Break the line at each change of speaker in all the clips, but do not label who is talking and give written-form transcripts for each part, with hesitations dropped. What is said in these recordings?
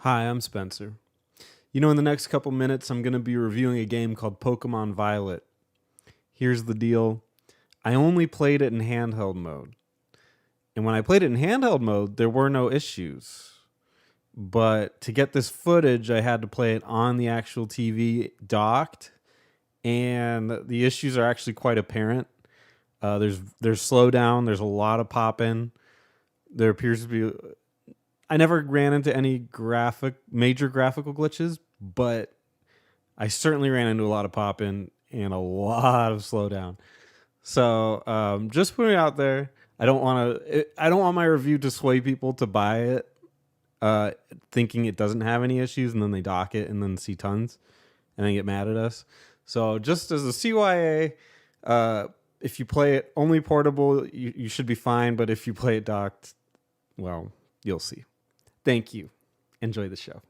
Hi, I'm Spencer. In the next couple minutes, I'm going to be reviewing a game called Pokémon Violet. Here's the deal: I only played it in handheld mode. And when I played it in handheld mode, there were no issues. But to get this footage, I had to play it on the actual TV docked, and the issues are actually quite apparent. There's slowdown, there's a lot of pop in. There appears to be I never ran into any major graphical glitches, but I certainly ran into a lot of pop in and a lot of slowdown. So just putting it out there. I don't want my review to sway people to buy it, thinking it doesn't have any issues, and then they dock it and then see tons, and then get mad at us. So just as a CYA, if you play it only portable, you should be fine. But if you play it docked, well, you'll see. Thank you. Enjoy the show.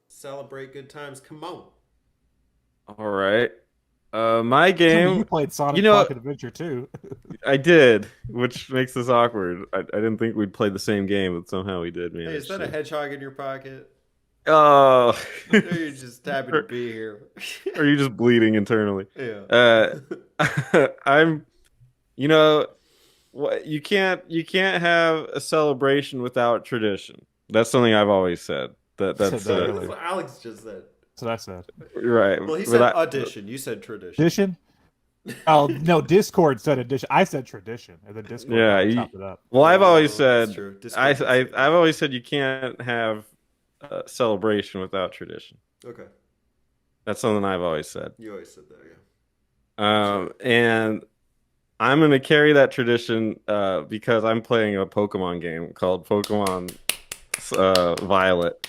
Celebrate good times. Come on.
All right. My
Tell me you
game,
played
you
Sonic
know,
Pocket Adventure too.
I did, which makes this awkward. I didn't think we'd play the same game, but somehow we did, man.
Hey, is that a hedgehog in your pocket?
Oh,
Or you're just happy to be here?
are you just bleeding internally?
Yeah.
I'm, what you can't have a celebration without tradition. That's something I've always said. That's
Said that
That's
earlier.
what Alex just said.
So that's that.
right.
Well, he
But
said
I-
audition. You said tradition.
Edition? Oh no, Discord said edition. I said tradition, and then Discord chopped it up.
Well, I've always
That's
said
true.
I've always said you can't have a celebration without tradition.
Okay.
That's something I've always said.
You always said that, yeah.
And I'm gonna carry that tradition because I'm playing a Pokemon game called Pokemon Violet,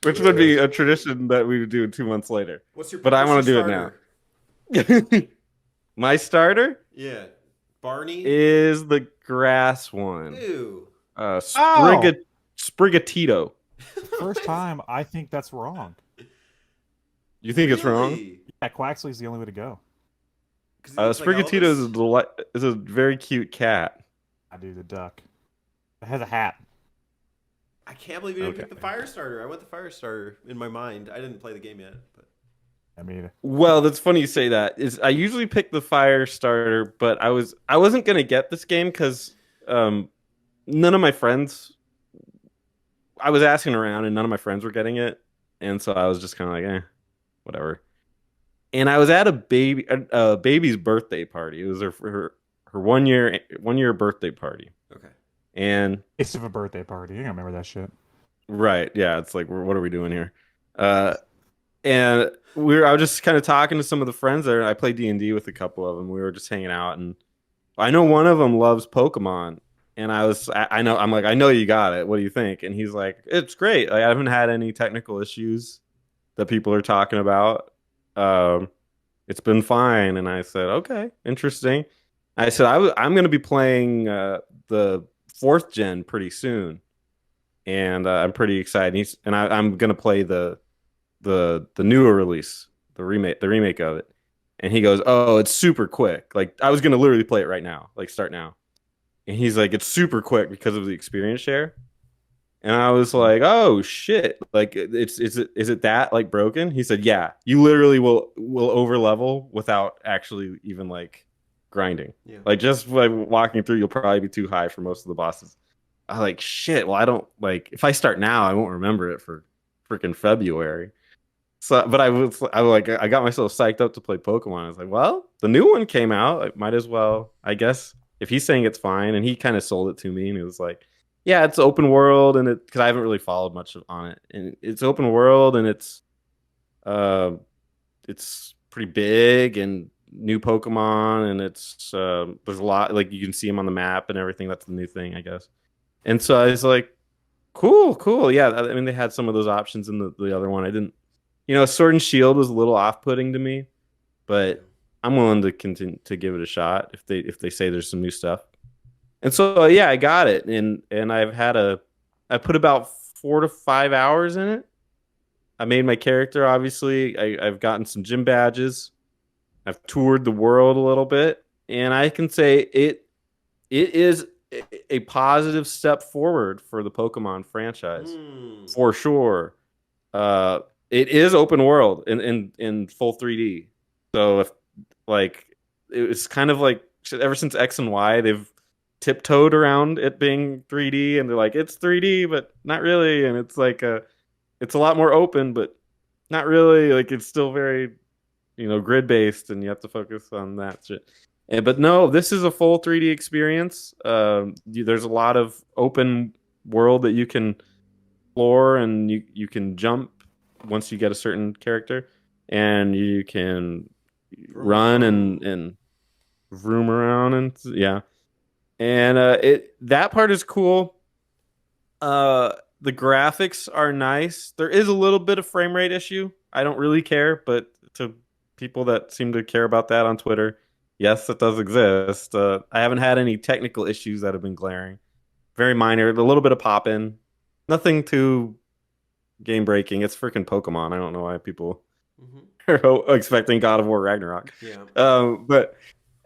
which would be a tradition that we would do 2 months later. But I want to do it now. My starter
Yeah. Barney?
is the grass one.
Ew.
Sprigatito.
First time, I think that's wrong.
You think it's wrong?
Really?
Yeah, Quaxley's the only way to go.
'Cause he looks like
Sprigatito
Elvis?
is a very cute cat.
I do the duck. It has a hat.
I can't believe you didn't
Okay.
pick the fire starter. I went the fire starter in my mind. I didn't play the game yet, but
I mean,
Well, that's funny you say that. Is I usually pick the fire starter, but I wasn't gonna get this game because none of my friends. I was asking around, and none of my friends were getting it, and so I was just kind of like, whatever. And I was at a baby's birthday party. It was her 1 year birthday party,
okay.
and
it's of a birthday party. You don't remember that shit.
right, yeah, it's like, what are we doing here? And I was just kind of talking to some of the friends there. I played D&D with a couple of them. We were just hanging out, and I know one of them loves Pokemon. And I know, I'm like, I know you got it. What do you think? And he's like, it's great. Like, I haven't had any technical issues that people are talking about. It's been fine. And I said, okay, interesting. I said, I'm going to be playing the 4th gen pretty soon, and I'm pretty excited. I'm going to play the newer release, the remake of it. And he goes, oh, it's super quick. Like, I was going to literally play it right now, like start now. And he's like, it's super quick because of the experience share. And I was like, oh shit. Like, is it that like broken? He said, yeah, you literally will over level without actually even like grinding.
Yeah.
Like, just like walking through, you'll probably be too high for most of the bosses. I was like, shit. Well, I don't like, if I start now, I won't remember it for freaking February. So, but I got myself psyched up to play Pokemon. I was like, well, the new one came out. I might as well, I guess. If he's saying it's fine, and he kind of sold it to me, and he was like, yeah, it's open world, and because I haven't really followed much on it, and it's open world, and it's pretty big, and new Pokemon, and there's a lot, like, you can see them on the map and everything. That's the new thing, I guess. And so I was like, cool, yeah. I mean, they had some of those options in the other one. I didn't, Sword and Shield was a little off-putting to me, but I'm willing to continue to give it a shot if they say there's some new stuff. And so yeah, I got it, and I put about 4 to 5 hours in it. I made my character. Obviously, I've gotten some gym badges. I've toured the world a little bit, and I can say it is a positive step forward for the Pokemon franchise
Mm.
for sure. It is open world in full 3D. So if like it's kind of like ever since X and Y, they've tiptoed around it being 3D, and they're like it's 3D, but not really, and it's like it's a lot more open, but not really. Like it's still very grid based, and you have to focus on that shit. But no, this is a full 3D experience. There's a lot of open world that you can explore, and you can jump once you get a certain character, and you can run and room around, and yeah, and it that part is cool. The graphics are nice. There is a little bit of frame rate issue. I don't really care, but to people that seem to care about that on Twitter, yes, it does exist. I haven't had any technical issues that have been glaring. Very minor, a little bit of pop in, nothing too game breaking. It's freaking Pokemon. I don't know why people are expecting God of War Ragnarok.
Yeah.
But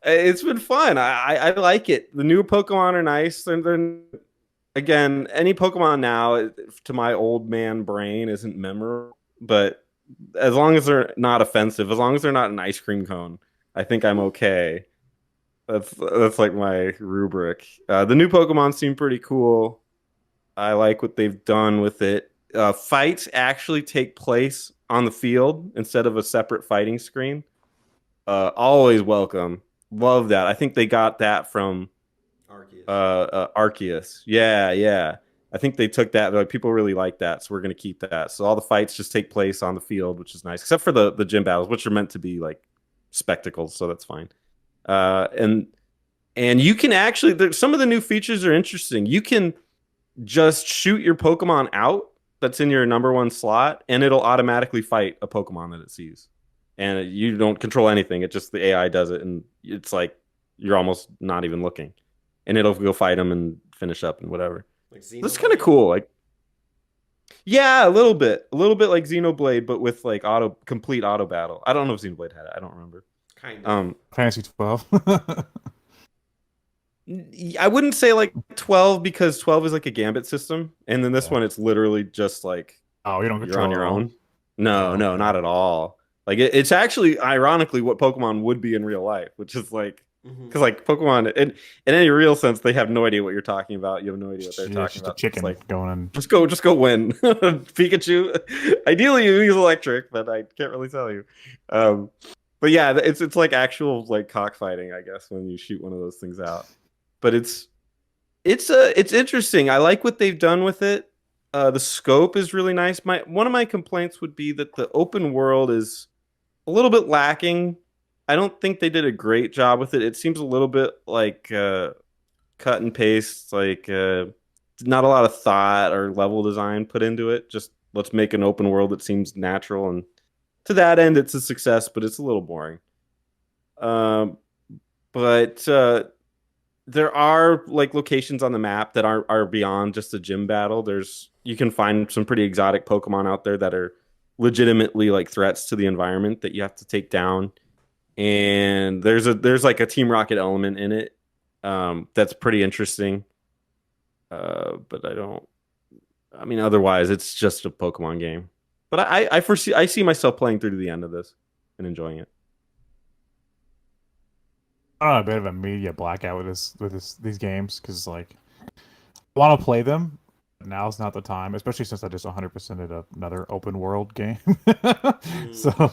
it's been fun. I like it. The new Pokemon are nice. They're again, any Pokemon now, to my old man brain, isn't memorable. But as long as they're not offensive, as long as they're not an ice cream cone, I think I'm okay. That's like my rubric. The new Pokemon seem pretty cool. I like what they've done with it. Fights actually take place on the field instead of a separate fighting screen. Always welcome. Love that. I think they got that from Arceus. Yeah. I think they took that. Like, people really like that, so we're gonna keep that. So all the fights just take place on the field, which is nice, except for the gym battles, which are meant to be like spectacles. So that's fine. And you can actually some of the new features are interesting. You can just shoot your Pokemon out that's in your number one slot, and it'll automatically fight a Pokemon that it sees. And you don't control anything. It just the AI does it, and it's like you're almost not even looking, and it'll go fight them and finish up and whatever. Like that's kind of cool. Like, yeah, a little bit like Xenoblade, but with like complete auto battle. I don't know if Xenoblade had it. I don't remember.
Kind of.
Fantasy 12.
I wouldn't say like 12 because 12 is like a gambit system, and then this one it's literally just like
you don't
you're on your own.
No,
Not at all. Like it's actually ironically what Pokemon would be in real life, which is like because like Pokemon in any real sense they have no idea what you're talking about. You have no idea what they're talking about.
A chicken
like
going in.
Just go win. Pikachu. Ideally you use electric, but I can't really tell you. But yeah, it's like actual like cockfighting, I guess, when you shoot one of those things out. But it's interesting. I like what they've done with it. The scope is really nice. One of my complaints would be that the open world is a little bit lacking. I don't think they did a great job with it. It seems a little bit like cut and paste, like not a lot of thought or level design put into it. Just let's make an open world that seems natural, and to that end, it's a success. But it's a little boring. But there are like locations on the map that are beyond just a gym battle. You can find some pretty exotic Pokemon out there that are legitimately like threats to the environment that you have to take down. And there's like a Team Rocket element in it that's pretty interesting. But I mean, otherwise it's just a Pokemon game. But I see myself playing through to the end of this and enjoying it.
I'm on a bit of a media blackout with these games because like I want to play them. But now's not the time, especially since I just 100%ed another open world game. So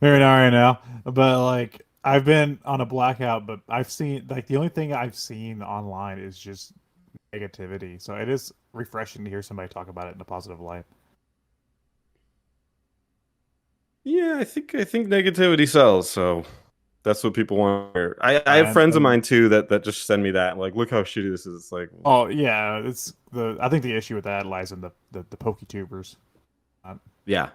maybe not right now. But like I've been on a blackout, but I've seen like the only thing I've seen online is just negativity. So it is refreshing to hear somebody talk about it in a positive light.
Yeah, I think negativity sells, so that's what people want to hear. I have friends of mine too that just send me that, like, look how shitty this is. It's like,
oh yeah, I think the issue with that lies in the PokeTubers.
Yeah,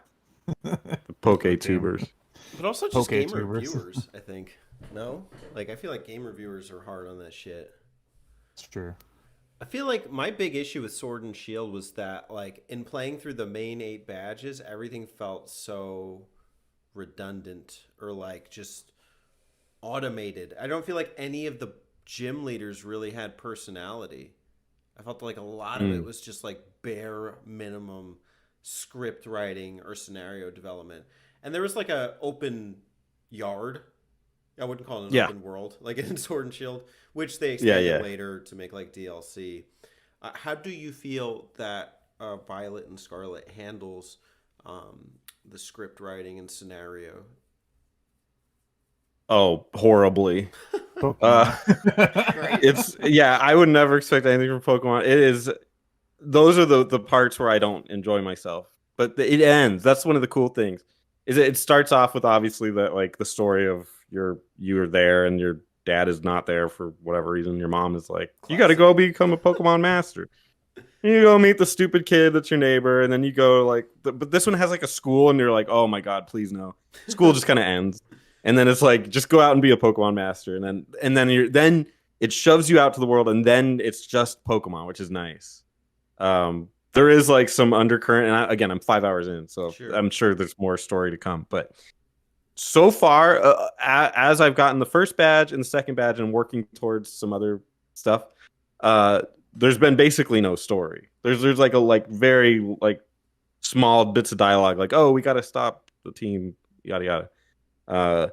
the Poketubers.
But also just game
Poketubers.
reviewers, I think. No? Like, I feel like game reviewers are hard on that shit.
It's true.
I feel like my big issue with Sword and Shield was that, like, in playing through the main 8 badges, everything felt so redundant or, like, just automated. I don't feel like any of the gym leaders really had personality. I felt like a lot of it was just like bare minimum script writing or scenario development. And there was like a open yard. I wouldn't call it an
Yeah.
open world, like in Sword and Shield, which they
Yeah,
expanded
yeah.
later to make like DLC. How do you feel that Violet and Scarlet handles the script writing and scenario?
Oh, horribly.
Pokemon.
It's yeah, I would never expect anything from Pokemon. It is those are the parts where I don't enjoy myself. But it ends. That's one of the cool things. Is it starts off with obviously that like the story of you're there and your dad is not there for whatever reason. Your mom is like, you got to go become a Pokemon master. And you go meet the stupid kid that's your neighbor, and then you go like, but this one has like a school, and you're like, oh my god, please no. School just kind of ends, and then it's like, just go out and be a Pokemon master, then it shoves you out to the world, and then it's just Pokemon, which is nice. There is like some undercurrent, and again, I'm 5 hours in, so
Sure.
I'm sure there's more story to come. But so far, as I've gotten the first badge and the second badge, and working towards some other stuff, there's been basically no story. There's like a like very like small bits of dialogue, like, oh, we got to stop the team, yada yada.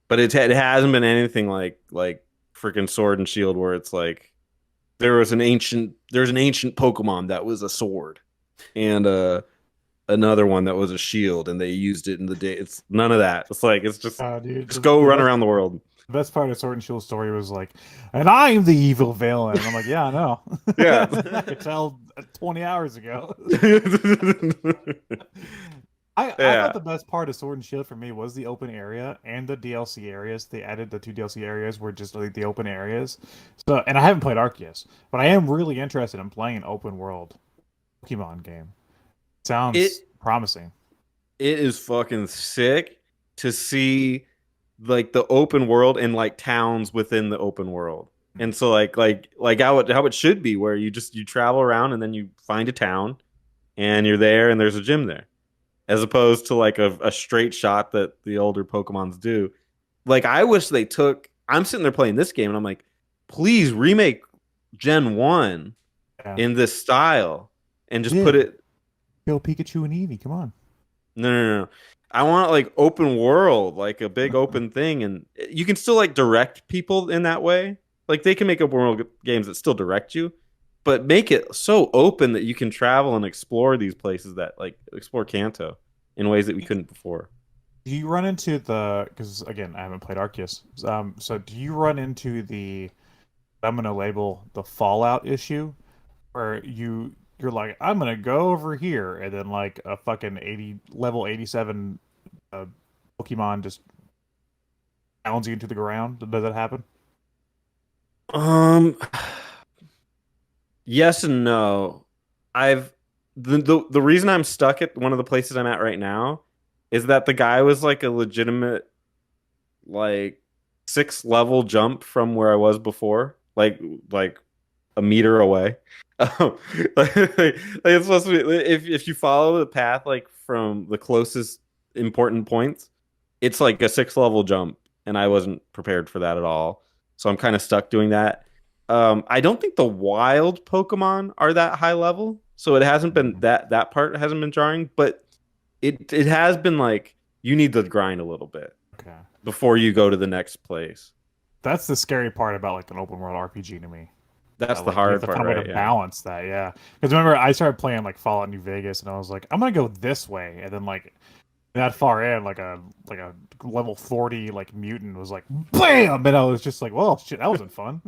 But it hasn't been anything like freaking Sword and Shield, where it's like there's an ancient Pokemon that was a sword, and another one that was a shield, and they used it in the day. It's none of that. It's like it's just
Dude,
just go run around the world.
The best part of Sword and Shield story was like, and I'm the evil villain. And I'm like, yeah, I know.
Yeah.
I could tell 20 hours ago. I thought the best part of Sword and Shield for me was the open area and the DLC areas. They added the 2 DLC areas were just like the open areas. So, and I haven't played Arceus, but I am really interested in playing an open world Pokemon game. Sounds promising.
It is fucking sick to see like the open world and like towns within the open world. And so like how it should be, where you travel around and then you find a town and you're there and there's a gym there. As opposed to like a straight shot that the older Pokemons do. Like I wish they took I'm sitting there playing this game and I'm like, please remake Gen 1 in this style and just put it
Kill Pikachu and Eevee, come on.
No. I want like open world, like a big open thing, and you can still like direct people in that way. Like they can make open world games that still direct you, but make it so open that you can travel and explore these places that like explore Kanto in ways that we couldn't before.
Do you run into because again, I haven't played Arceus. So do you run into I'm gonna label the Fallout issue, where you're like, I'm gonna go over here, and then like a fucking level 87 Pokemon just pounds you into the ground? Does that happen?
Yes and no. I've the reason I'm stuck at one of the places I'm at right now is that the guy was like a legitimate like 6 level jump from where I was before, like a meter away. Like it's supposed to be, if you follow the path like from the closest important points, it's like a 6 level jump, and I wasn't prepared for that at all. So I'm kind of stuck doing that. I don't think the wild Pokemon are that high level, so it hasn't been that part hasn't been jarring, but it has been like you need to grind a little bit before you go to the next place.
That's the scary part about like an open world RPG to me.
That's the
like,
hard
you have to
part,
find a way
right?
to balance that, yeah. Because remember, I started playing like Fallout New Vegas, and I was like, I'm gonna go this way, and then like that far in, like a level 40 like mutant was like, bam, and I was just like, well, shit, that wasn't fun.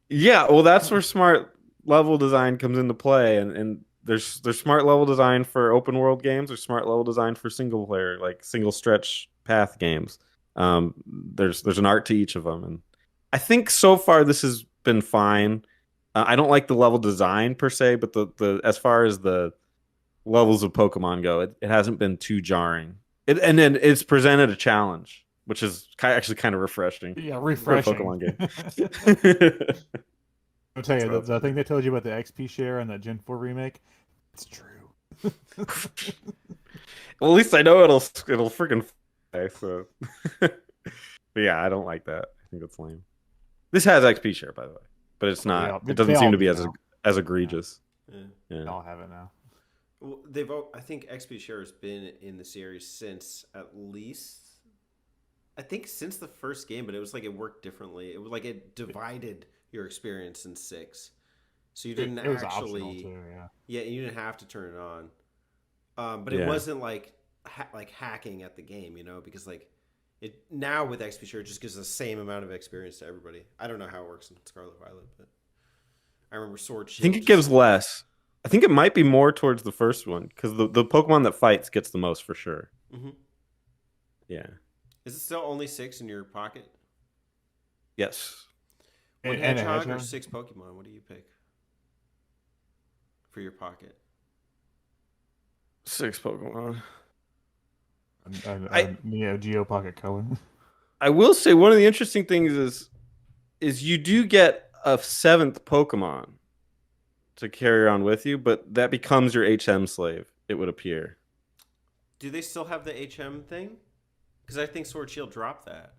Yeah, well, that's where smart level design comes into play, and there's smart level design for open world games. There's smart level design for single player, like single stretch path games. There's an art to each of them, and I think so far this has been fine. I don't like the level design per se, but the as far as the levels of Pokemon go, it hasn't been too jarring. And then it's presented a challenge, which is actually kind of refreshing.
Yeah, refreshing.
For a Pokemon game.
I'll tell you, the thing they told you about the XP share and that Gen 4 remake, it's true.
Well, at least I know it'll freaking fly, so. But yeah, I don't like that. I think it's lame. This has XP share, by the way, but it's not.
Yeah,
It doesn't
they
seem
all
to be
do
as
now.
as egregious.
Yeah.
They
Yeah.
all have it now.
Well, I think XP Share has been in the series since at least, I think since the first game, but it was like it worked differently. It was like it divided your experience in 6, so you didn't
It was
actually,
optional too. Yeah.
yeah, you didn't have to turn it on. But it
Yeah.
wasn't like like hacking at the game, you know, because like it now with XP Share it just gives the same amount of experience to everybody. I don't know how it works in Scarlet Violet, but I remember Sword
I
Shield.
think it gives less. I think it might be more towards the first one because the Pokemon that fights gets the most for sure.
Mm-hmm.
Yeah.
Is it still only 6 in your pocket?
Yes.
One
And a
hedgehog or
hedgehog?
6 Pokemon? What do you pick for your pocket?
6 Pokemon.
A Neo Geo Pocket Color.
I will say one of the interesting things is you do get a 7th Pokemon to carry on with you, but that becomes your HM slave, it would appear.
Do they still have the HM thing? Because I think Sword Shield dropped that.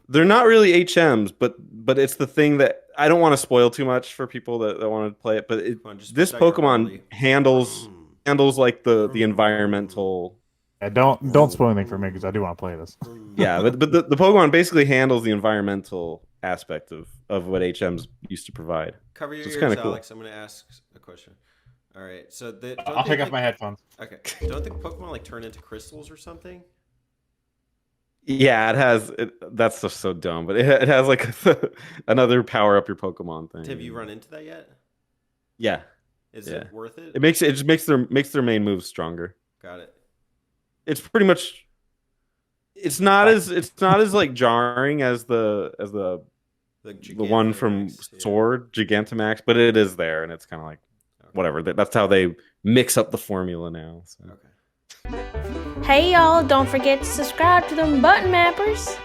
They're not really HMs, but it's the thing that I don't want to spoil too much for people that want to play it, but
Come on, just
this
put out your
Pokemon
early.
handles like the environmental.
Yeah, don't spoil anything for me because I do want to play this.
Yeah, but the Pokemon basically handles the environmental aspect of what HMs used to provide.
Cover your
So it's
ears,
kinda cool.
Alex. I'm going to ask a question. All right. So
I'll take off my headphones.
Okay. Don't the Pokemon like turn into crystals or something?
Yeah, it has. That's just so dumb, but it has like another power up your Pokemon thing.
Have you run into that yet?
Yeah,
Is
Yeah.
it worth it?
it just makes their main moves stronger.
Got it.
It's pretty much. It's not as like jarring as the
Like
one from
Gigantamax, yeah.
Sword Gigantamax, but it is there, and it's kind of like
Okay.
whatever. That's how they mix up the formula now. So.
Okay.
Hey y'all, don't forget to subscribe to them button mappers.